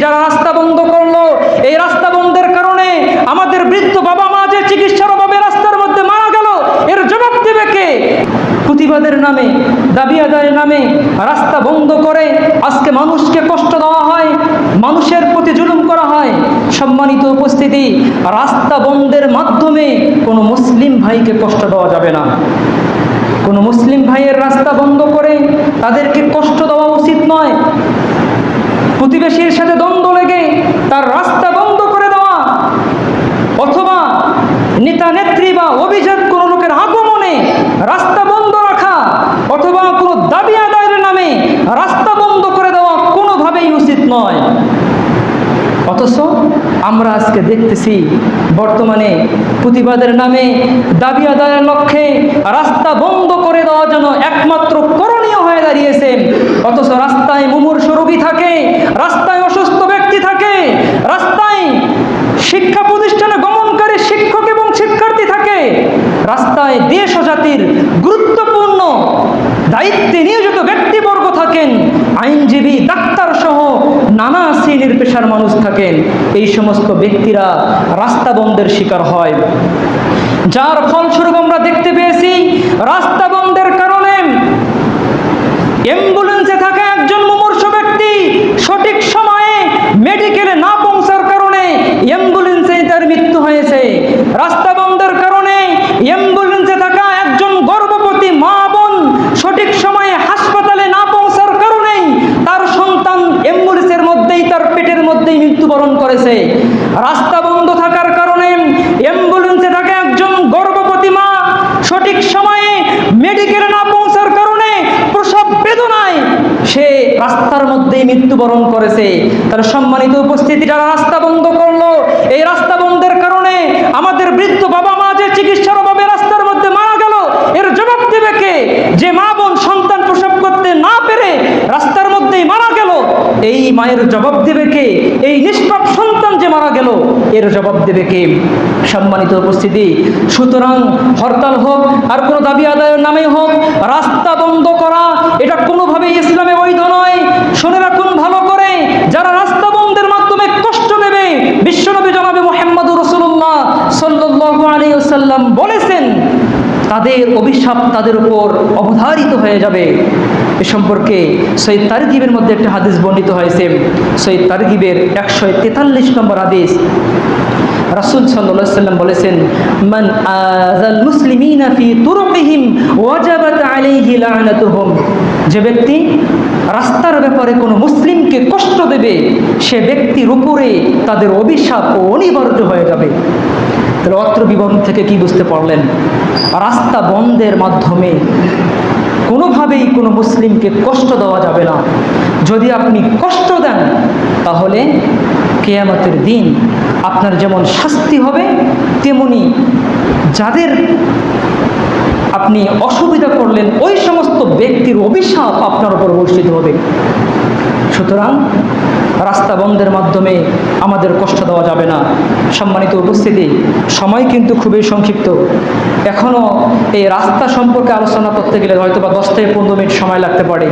যারা রাস্তা বন্ধ করলো, এই রাস্তা বন্ধের কারণে আমাদের বৃদ্ধ বাবা মা যে চিকিৎসার অভাবে রাস্তার মধ্যে মারা গেল, এর জবাব দেবে কে? প্রতিবাদের নামে, দাবি আদায়ের নামে রাস্তা বন্ধ করে আজকে মানুষকে কষ্ট দেওয়া হয়, মানুষের প্রতি জুলুম করা হয়। সম্মানিত উপস্থিতি, রাস্তা বন্ধের মাধ্যমে কোনো মুসলিম ভাইকে কষ্ট দেওয়া যাবে না। কোনো মুসলিম ভাইয়ের রাস্তা বন্ধ করে তাদেরকে কষ্ট দেওয়া উচিত নয়। প্রতিবেশীর সাথে দ্বন্দ্ব লেগে তার রাস্তা বন্ধ করে দেওয়া, অথবা নেতা নেত্রী বা অভিজাত কোনো লোকের আগমনে রাস্তা বন্ধ রাখা, অথবা কোনো দাবি আদায়ের নামে রাস্তা বন্ধ করে দেওয়া কোনোভাবেই উচিত নয়। অথচ আমরা আজকে দেখতেছি বর্তমানে প্রতিবাদের নামে, দাবি আদায়ের লক্ষ্যে রাস্তা বন্ধ করে দেওয়ার জন্য একমাত্র করণীয় হয়ে দাঁড়িয়েছে। অথচ রাস্তায় মুমূর্ষু রোগী থাকে, রাস্তায় অসুস্থ ব্যক্তি থাকে, রাস্তায় শিক্ষা প্রতিষ্ঠানে গমনকারী শিক্ষক এবং শিক্ষার্থী থাকে, রাস্তায় দেশ ও জাতির গুরুত্বপূর্ণ দায়িত্বে নিয়োজিত ব্যক্তিবর্গ থাকেন, আইনজীবী, ডাক্তার সহ নানা শ্রেণীর পেশার মানুষ থাকেন। এই সমস্ত ব্যক্তিরা রাস্তা বন্ধের শিকার হয়, যার ফলস্বরূপ আমরা দেখতে পেয়েছি রাস্তা বন্ধের কারণে অ্যাম্বুলেন্সে থাকা একজন মুমূর্ষু ব্যক্তি সঠিক সময়ে মেডিকেলে না পৌঁছার কারণে অ্যাম্বুলেন্সে তার মৃত্যু হয়েছে। রাস্তা বন্ধের কারণে অ্যাম্বুলেন্সে থাকা একজন গর্ভবতী মা বোন সঠিক সময়ে হাসপাতালে না পৌঁছার কারণেই তার সন্তান অ্যাম্বুলেন্সের মধ্যেই, তার পেটের মধ্যেই মৃত্যুবরণ করেছে। রাস্তা বন্ধ থাকার কারণে অ্যাম্বুলেন্সে থাকা একজন গর্ভবতী মা সঠিক সময়ে মেডিকেলে না পৌঁছার কারণে প্রসব বেদনায় সে রাস্তার মধ্যেই মৃত্যুবরণ করেছে। তার সম্মানিত উপস্থিতি, যারা রাস্তা বন্ধ করলো, এই রাস্তা বন্ধের কারণে আমাদের বৃদ্ধ বাবা মা যে চিকিৎসার অভাবে রাস্তার মধ্যে মারা গেল, এর জবাব দেবে কে? যে মা বোন সন্তান প্রসব করতে না পেরে রাস্তার মধ্যেই মারা গেল, এই মায়ের জবাব দেবে কে? এই নিষ্পাপ সন্তান যে মারা গেল, এর জবাব দেবে কে? সম্মানিত উপস্থিতি, সুতরাং হরতাল হোক আর কোনো দাবি আদায়ের নামে হোক, রাস্তা বন্ধ করা এটা কোনোভাবেই ইসলামে বৈধ নয়। শুনে রাখুন ভালো করে, যারা রাস্তা বন্ধের মাধ্যমে কষ্ট দেবে, বিশ্বনবী জনাবে মুহাম্মদুর রাসূলুল্লাহ সাল্লাল্লাহু আলাইহি ওয়াসাল্লাম বলেছেন, তাদের অভিশাপ তাদের উপর অবধারিত হয়ে যাবে। এ সম্পর্কে সহিহ তারগিবের মধ্যে একটা হাদিস বর্ণিত হয়েছে। সহিহ তারগিবের 143 নম্বর হাদিস, রাসূল সাল্লাল্লাহু আলাইহি ওয়াসাল্লাম বলেছেন, মান আযাল মুসলিমিনা ফি তুরুকিহিম ওয়াজাবাত আলাইহি লা'নাতুহুম। যে ব্যক্তি রাস্তার ব্যাপারে কোনো মুসলিমকে কষ্ট দেবে, সে ব্যক্তির উপরে তাদের অভিশাপ অনিবার্য হয়ে যাবে। তাহলে অত্র বিবরণ থেকে কি বুঝতে পারলেন? রাস্তা বন্ধের মাধ্যমে কোনোভাবেই কোনো মুসলিমকে কষ্ট দেওয়া যাবে না। যদি আপনি কষ্ট দেন, তাহলে কিয়ামতের দিন আপনার যেমন শাস্তি হবে, তেমনি যাদের আপনি অসুবিধা করলেন ওই সমস্ত ব্যক্তির অভিশাপ আপনার উপর বর্ষিত হবে। সুতরাং রাস্তা বন্ধের মাধ্যমে আমাদের কষ্ট দেওয়া যাবে না। সম্মানিত উপস্থিতি, সময় কিন্তু খুবই সংক্ষিপ্ত। এখনও এই রাস্তা সম্পর্কে আলোচনা করতে গেলে হয়তো বা 10 থেকে 15 মিনিট সময় লাগতে পারে।